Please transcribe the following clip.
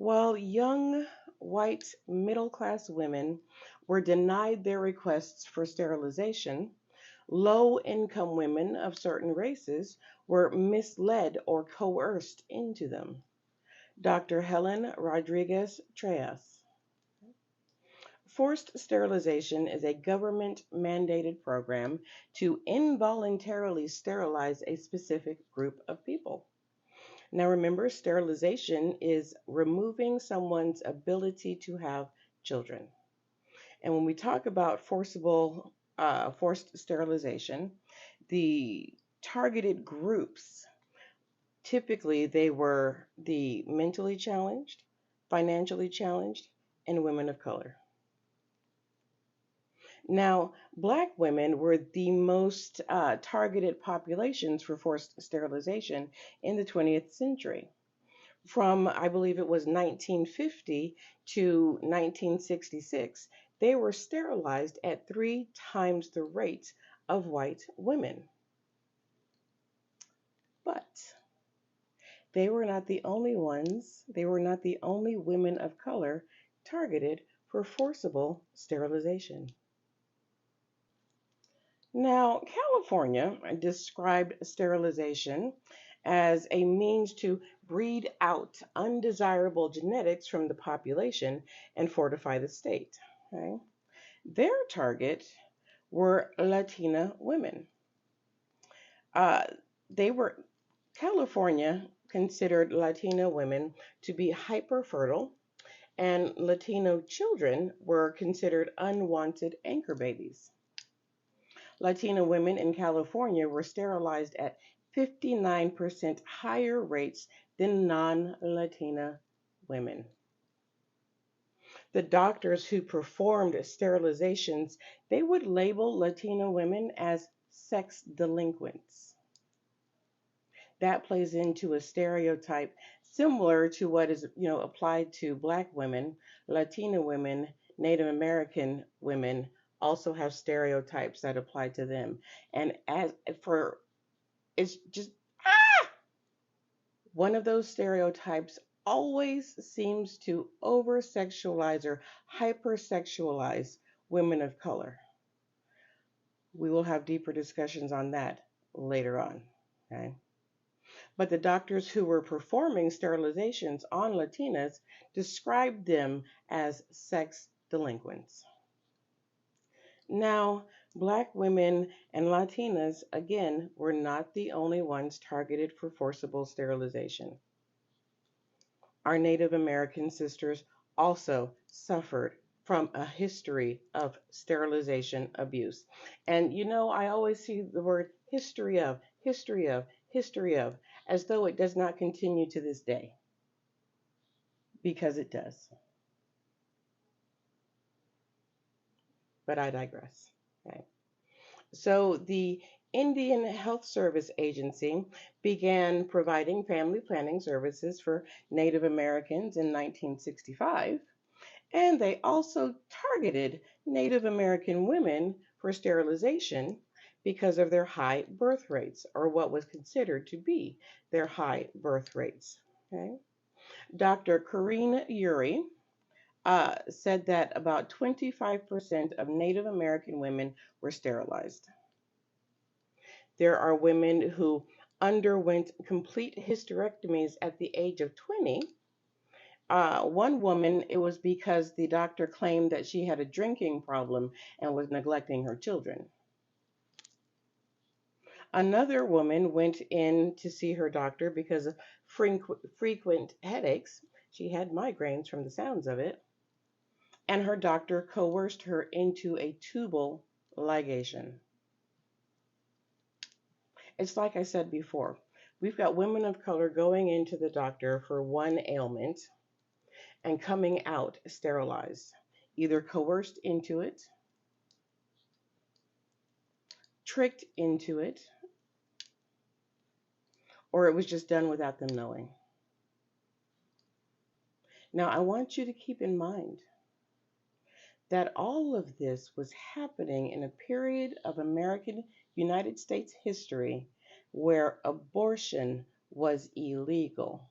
While young white middle class women were denied their requests for sterilization, low income women of certain races were misled or coerced into them. Dr. Helen Rodriguez Treas. Forced sterilization is a government mandated program to involuntarily sterilize a specific group of people. Now, remember, sterilization is removing someone's ability to have children. And when we talk about forced sterilization, the targeted groups typically they were the mentally challenged, financially challenged, and women of color. Now, Black women were the most targeted populations for forced sterilization in the 20th century. From, I believe it was 1950 to 1966, they were sterilized at 3 times the rate of white women. But they were not the only ones, they were not the only women of color targeted for forcible sterilization. Now, California described sterilization as a means to breed out undesirable genetics from the population and fortify the state. Okay? Their target were Latina women. Uh, they were California considered Latina women to be hyperfertile, and Latino children were considered unwanted anchor babies. Latina women in California were sterilized at 59% higher rates than non Latina women. The doctors who performed sterilizations, they would label Latina women as sex delinquents. That plays into a stereotype similar to what is, applied to Black women, Latina women, Native American women also have stereotypes that apply to them. And as for it's just one of those stereotypes always seems to over sexualize or hypersexualize women of color. We will have deeper discussions on that later on. Okay. But the doctors who were performing sterilizations on Latinas described them as sex delinquents. Now, Black women and Latinas, again, were not the only ones targeted for forcible sterilization. Our Native American sisters also suffered from a history of sterilization abuse. And I always see the word history of, history of, history of, as though it does not continue to this day, because it does. But I digress. Okay. So the Indian Health Service Agency began providing family planning services for Native Americans in 1965, and they also targeted Native American women for sterilization because of their high birth rates, or what was considered to be their high birth rates. Okay? Dr. Corinne Urey said that about 25% of Native American women were sterilized. There are women who underwent complete hysterectomies at the age of 20. One woman, it was because the doctor claimed that she had a drinking problem and was neglecting her children. Another woman went in to see her doctor because of frequent headaches. She had migraines from the sounds of it. And her doctor coerced her into a tubal ligation. It's like I said before, we've got women of color going into the doctor for one ailment and coming out sterilized, either coerced into it, tricked into it, or it was just done without them knowing. Now, I want you to keep in mind that all of this was happening in a period of American United States history where abortion was illegal.